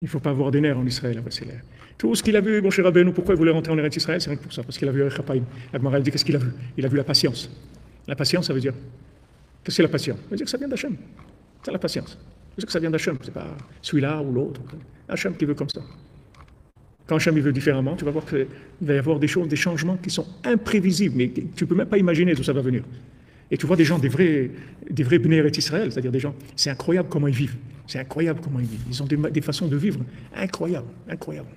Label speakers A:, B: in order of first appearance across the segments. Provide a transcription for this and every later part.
A: Il ne faut pas avoir des nerfs en Israël. Tout ce qu'il a vu, mon cher Rabbeinu, pourquoi il voulait rentrer en Eretz Israël, c'est rien que pour ça, parce qu'il a vu Erech Hapaim. La Gemara dit qu'est-ce qu'il a vu? Il a vu la patience. La patience, ça veut dire. Qu'est-ce que c'est la patience? Ça veut dire que ça vient d'Hachem. C'est la patience. Ça veut dire que ça vient d'Hachem. C'est pas celui-là ou l'autre. Hachem qui veut comme ça. Quand Hachem il veut différemment, tu vas voir qu'il va y avoir des choses, des changements qui sont imprévisibles, mais tu ne peux même pas imaginer d'où ça va venir. Et tu vois des gens, des vrais Bnei Eretz Israël, c'est-à-dire des gens, c'est incroyable comment ils vivent. C'est incroyable comment ils vivent. Ils ont des façons de vivre incroyables, incroyables.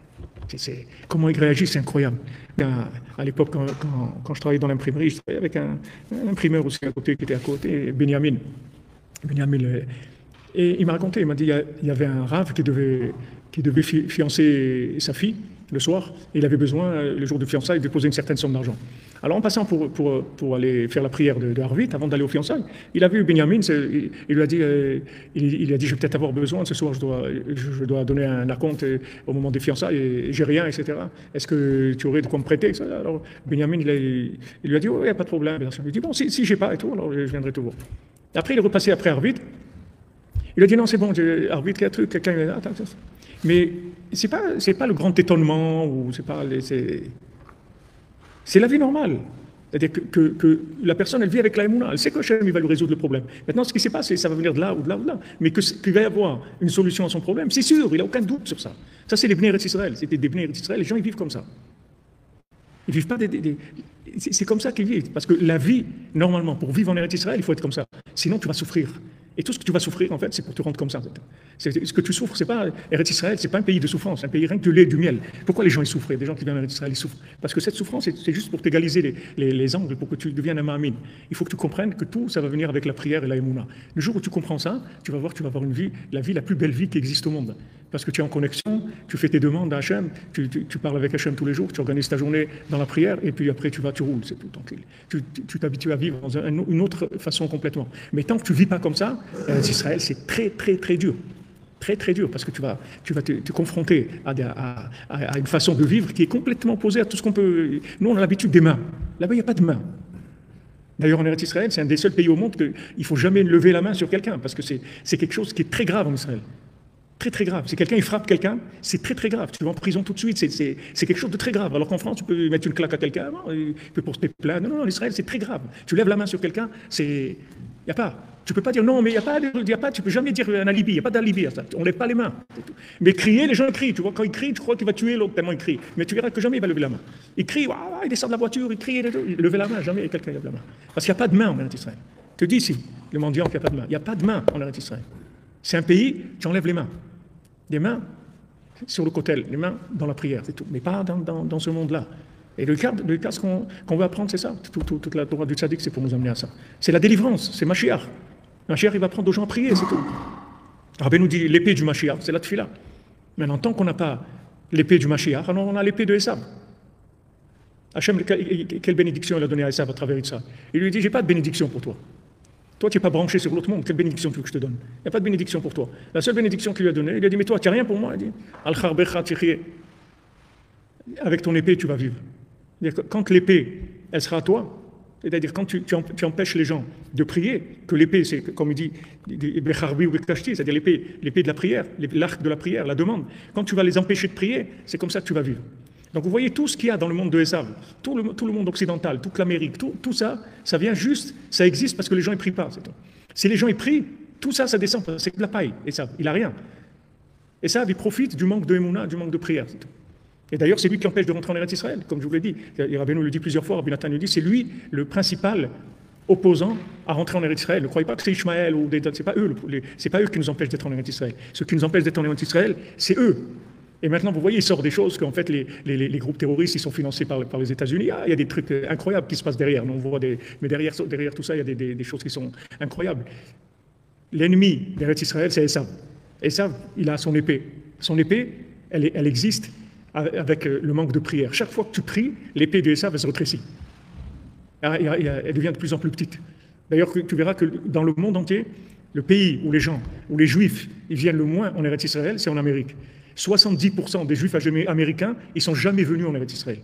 A: Comment ils réagissent, c'est incroyable. À l'époque, quand je travaillais dans l'imprimerie, je travaillais avec un imprimeur aussi à côté, qui était à côté, Benjamin. Et il m'a raconté, il m'a dit, il y avait un rave qui devait fiancer sa fille le soir, et il avait besoin, le jour de fiançailles, de déposer une certaine somme d'argent. Alors en passant pour aller faire la prière de Harvit, avant d'aller aux fiançailles, il a vu Benjamin, il lui a dit, il a dit, je vais peut-être avoir besoin, ce soir je dois donner un acompte au moment des fiançailles, et j'ai rien, etc. Est-ce que tu aurais de quoi me prêter? Alors Benjamin, il lui a dit, oui, pas de problème. Il lui a dit, bon, si j'ai pas et tout, alors je viendrai te voir. Après, il est repassé après Harvit. Il lui a dit, non, c'est bon, Harvit, il y a un truc, quelqu'un... Attends. Mais c'est pas le grand étonnement, ou c'est la vie normale. C'est-à-dire que la personne, elle vit avec la Emouna, elle sait que Hachem, il va lui résoudre le problème. Maintenant, ce qui s'est passé, ça va venir de là ou de là ou de là. Mais qu'il va y avoir une solution à son problème, c'est sûr, il n'a aucun doute sur ça. Ça, c'est les Bnei Eretz Israël. C'était des Bnei Eretz Israël, les gens, ils vivent comme ça. Ils vivent pas c'est comme ça qu'ils vivent. Parce que la vie, normalement, pour vivre en Eretz Israël, il faut être comme ça. Sinon, tu vas souffrir. Et tout ce que tu vas souffrir, en fait, c'est pour te rendre comme ça. Ce que tu souffres, c'est pas Eretz Israël, c'est pas un pays de souffrance, c'est un pays rien que de lait, du miel. Pourquoi les gens ils souffrent? Des gens qui viennent en Eretz Israël, ils souffrent. Parce que cette souffrance, c'est juste pour t'égaliser les angles, pour que tu deviennes un Ma'amin. Il faut que tu comprennes que tout, ça va venir avec la prière et la Emouna. Le jour où tu comprends ça, tu vas avoir une vie, la vie la plus belle vie qui existe au monde. Parce que tu es en connexion, tu fais tes demandes à Hachem, tu parles avec Hachem tous les jours, tu organises ta journée dans la prière, et puis après tu roules, c'est tout tranquille. Tu t'habitues à vivre dans une autre façon complètement. Mais tant que tu ne vis pas comme ça, Israël, c'est très, très, très dur. Très, très dur, parce que tu vas te confronter à une façon de vivre qui est complètement opposée à tout ce qu'on peut... Nous, on a l'habitude des mains. Là-bas, il n'y a pas de mains. D'ailleurs, en Eretz Israël, c'est un des seuls pays au monde qu'il ne faut jamais lever la main sur quelqu'un, parce que c'est quelque chose qui est très grave en Israël. Très, très grave. Si quelqu'un il frappe quelqu'un, c'est très, très grave. Tu vas en prison tout de suite. C'est quelque chose de très grave. Alors qu'en France, tu peux mettre une claque à quelqu'un, il peut porter plainte. Non, en Israël, c'est très grave. Tu lèves la main sur quelqu'un, il n'y a pas. Tu ne peux pas dire non, mais il n'y a pas, tu ne peux jamais dire un alibi. Il n'y a pas d'alibi à ça. On ne lève pas les mains. Mais crier, les gens crient. Tu vois, quand ils crient, tu crois qu'il va tuer l'autre tellement il crie. Mais tu verras que jamais il va lever la main. Il crie, il descend de la voiture, il crie, il lève la main. Jamais quelqu'un lève la main. Parce qu'il n'y a pas de main en Eretz Israël. Je te dis ici, le mendiant, qu'il n'y a pas de main. Il n'y a pas de main en Eretz Israël. C'est un pays, tu enlèves les mains. Des mains sur le côté, les mains dans la prière, c'est tout. Mais pas dans ce monde-là. Et le cas qu'on veut apprendre, c'est ça. Toute la Torah du Tzaddik, c'est pour nous amener à ça. C'est la délivrance, c'est Mashiach. Mashiach, il va prendre aux gens à prier, c'est tout. Rabbi nous dit l'épée du Mashiach, c'est la tefila. Maintenant, tant qu'on n'a pas l'épée du Mashiach, alors on a l'épée de Esav. Hachem, quelle bénédiction il a donnée à Esav à travers ça? Il lui dit, j'ai pas de bénédiction pour toi. Toi, tu n'es pas branché sur l'autre monde. Quelle bénédiction tu veux que je te donne? Il n'y a pas de bénédiction pour toi. La seule bénédiction qu'il lui a donnée, il lui a dit, mais toi, tu n'as rien pour moi. Il dit, Al-Kharbecha Tichye. Avec ton épée, tu vas vivre. Quand l'épée, elle sera à toi, c'est-à-dire quand tu empêches les gens de prier, que l'épée, c'est comme il dit, c'est-à-dire l'épée de la prière, l'arc de la prière, la demande. Quand tu vas les empêcher de prier, c'est comme ça que tu vas vivre. Donc vous voyez tout ce qu'il y a dans le monde de Esav, tout le monde occidental, toute l'Amérique, tout ça, ça vient juste, ça existe parce que les gens ne prient pas. C'est tout. Si les gens ils prient, tout ça, ça descend, c'est de la paille. Esav, il n'a rien. Esav, il profite du manque de Emouna, du manque de prière. C'est tout. Et d'ailleurs, c'est lui qui empêche de rentrer en Eretz Israël, comme je vous l'ai dit. Et Rabbi nous le dit plusieurs fois, Rabbi Nathan nous dit, c'est lui le principal opposant à rentrer en Eretz Israël. Ne croyez pas que c'est Ishmaël ou c'est pas eux qui nous empêchent d'être en Eretz Israël. Ceux qui nous empêchent d'être en Eretz Israël, c'est eux. Et maintenant, vous voyez, il sort des choses qu'en fait, les groupes terroristes, ils sont financés par les États-Unis. Il y a des trucs incroyables qui se passent derrière. On voit mais derrière tout ça, il y a des choses qui sont incroyables. L'ennemi d'Eretz Israël, c'est Esav. Esav, il a son épée. Son épée, elle existe avec le manque de prière. Chaque fois que tu pries, l'épée de Esav, elle se rétrécit. Elle devient de plus en plus petite. D'ailleurs, tu verras que dans le monde entier, le pays où les Juifs, ils viennent le moins en Eretz Israël, c'est en Amérique. 70% des Juifs américains, ils ne sont jamais venus en Eretz Israël.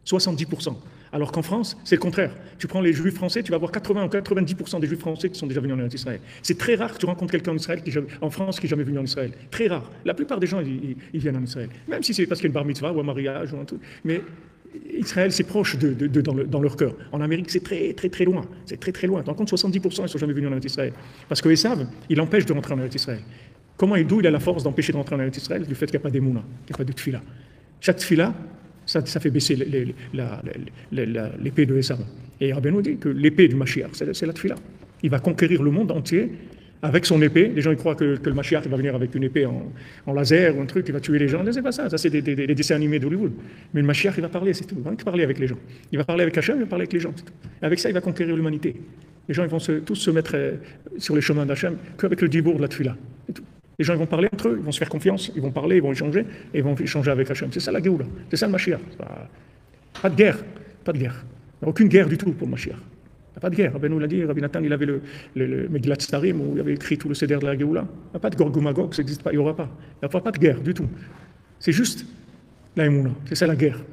A: 70%. Alors qu'en France, c'est le contraire. Tu prends les juifs français, tu vas avoir 80 ou 90% des juifs français qui sont déjà venus en Israël. C'est très rare que tu rencontres quelqu'un en Israël en France qui n'est jamais venu en Israël. Très rare. La plupart des gens, ils viennent en Israël. Même si c'est parce qu'il y a une bar mitzvah ou un mariage ou un truc. Mais Israël, c'est proche dans leur cœur. En Amérique, c'est très, très, très loin. C'est très, très loin. Tu rencontres 70%, ils ne sont jamais venus en Israël. Parce que Esav, il empêche de rentrer en Israël. D'où il a la force d'empêcher de rentrer en Israël? Du fait qu'il n'y a pas d'émouna, qu'il n'y a pas de tfila. Chaque tfila, ça fait baisser l'épée de Esav. Et Rabbi nous dit que l'épée du Mashiach, c'est la tfila. Il va conquérir le monde entier avec son épée. Les gens ils croient que le Mashiach va venir avec une épée en laser ou un truc, il va tuer les gens. C'est pas ça, c'est des dessins animés d'Hollywood. Mais le Mashiach, il va parler, c'est tout. Il va parler avec les gens. Il va parler avec Hachem, il va parler avec les gens. Et avec ça, il va conquérir l'humanité. Les gens ils vont tous se mettre sur les chemins d'Hachem qu'avec le dibour de la tfila. C'est tout. Les gens ils vont parler entre eux, ils vont se faire confiance, ils vont parler, ils vont échanger, et ils vont échanger avec Hachem. C'est ça la Géoula, c'est ça le Mashiach. Pas de guerre, pas de guerre. Il n'y a aucune guerre du tout pour le Mashiach. Il n'y a pas de guerre. Rabbi nous l'a dit, Rabbi Nathan, il avait le Megillat Starim où il avait écrit tout le Seder de la Géoula. Il n'y a pas de Gog ou Magog, ça n'existe pas, il n'y aura pas. Il n'y aura pas de guerre du tout. C'est juste la Emouna, c'est ça la guerre.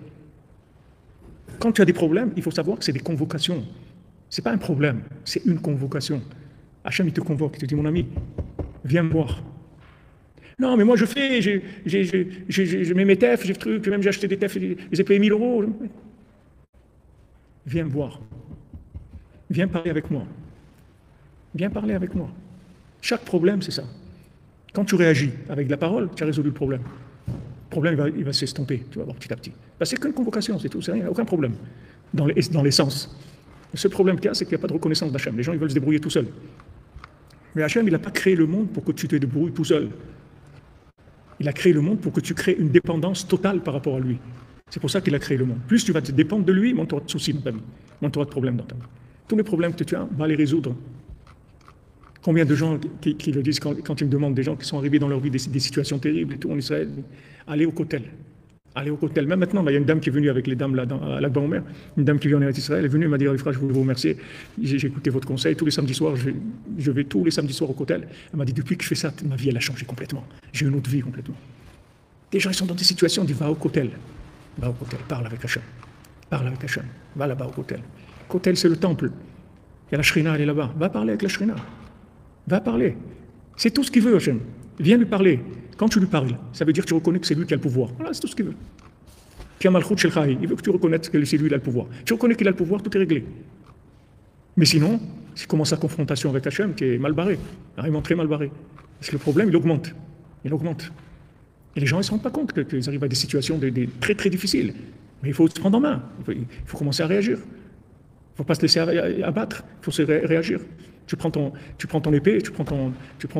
A: Quand tu as des problèmes, il faut savoir que c'est des convocations. Ce n'est pas un problème, c'est une convocation. Hachem, il te convoque, il te dit, mon ami, viens me voir. Non, mais moi je fais, je mets mes TEF, j'ai trucs, même j'ai acheté des TEF, je les ai payés 1000 €. Viens me voir. Viens parler avec moi. Viens parler avec moi. Chaque problème, c'est ça. Quand tu réagis avec de la parole, tu as résolu le problème. Le problème, il va s'estomper, tu vas voir petit à petit. C'est qu'une convocation, c'est tout, c'est rien, aucun problème dans l'essence. Le seul problème qu'il y a, c'est qu'il n'y a pas de reconnaissance d'Hachem. Les gens, ils veulent se débrouiller tout seuls. Mais Hachem, il n'a pas créé le monde pour que tu te débrouilles tout seul. Il a créé le monde pour que tu crées une dépendance totale par rapport à lui. C'est pour ça qu'il a créé le monde. Plus tu vas te dépendre de lui, moins tu auras de soucis dans ta vie, moins tu auras de problèmes dans ta vie. Tous les problèmes que tu as, va les résoudre. Combien de gens qui le disent quand ils me demandent, des gens qui sont arrivés dans leur vie des situations terribles et tout en Israël, allez au Kotel. Allez au Kotel. Même maintenant, il y a une dame qui est venue avec les dames là, à l'Akba Omer, une dame qui vient en Israël, elle est venue, elle m'a dit, frère, je voulais vous remercier, j'ai écouté votre conseil, tous les samedis soirs, je vais tous les samedis soirs au Kotel. Elle m'a dit, depuis que je fais ça, ma vie, elle a changé complètement. J'ai une autre vie complètement. Des gens, ils sont dans des situations, on dit, va au Kotel. Va au Kotel, parle avec Hachem. Parle avec Hachem. Va là-bas au Kotel. Kotel, c'est le temple. Il y a la Shrina, elle est là-bas. Va parler avec la Shrina. Va parler. C'est tout ce qu'il veut, Hachem. Viens lui parler. Quand tu lui parles, ça veut dire que tu reconnais que c'est lui qui a le pouvoir. Voilà, c'est tout ce qu'il veut. Il veut que tu reconnaisses que c'est lui qui a le pouvoir. Tu reconnais qu'il a le pouvoir, tout est réglé. Mais sinon, s'il commence sa confrontation avec Hachem, qui est mal barré, vraiment très mal barré, parce que le problème, il augmente. Il augmente. Et les gens, ils ne se rendent pas compte qu'ils arrivent à des situations très, très difficiles. Mais il faut se prendre en main. Il faut commencer à réagir. Il ne faut pas se laisser abattre. Il faut se réagir. Tu prends ton épée, tu prends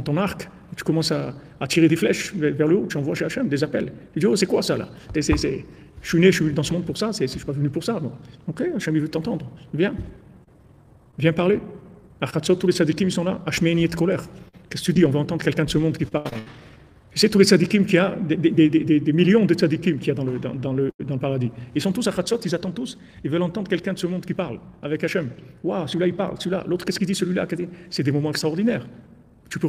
A: ton arc, tu commences à tirer des flèches vers le haut, tu envoies chez Hachem des appels. Tu dis, oh, c'est quoi ça là? Je suis dans ce monde pour ça, je ne suis pas venu pour ça. Bon. Ok, Hachem, il veut t'entendre. Viens parler. Archatzot, tous les sadikim, ils sont là. Hashmeini et colère. Qu'est-ce que tu dis? On va entendre quelqu'un de ce monde qui parle. C'est tous les tzadikim qu'il y a, des millions de tzadikim qu'il y a dans le paradis. Ils sont tous à Chatzot, ils attendent tous, ils veulent entendre quelqu'un de ce monde qui parle avec Hachem. Waouh, celui-là il parle, celui-là, l'autre qu'est-ce qu'il dit, celui-là? C'est des moments extraordinaires. Tu peux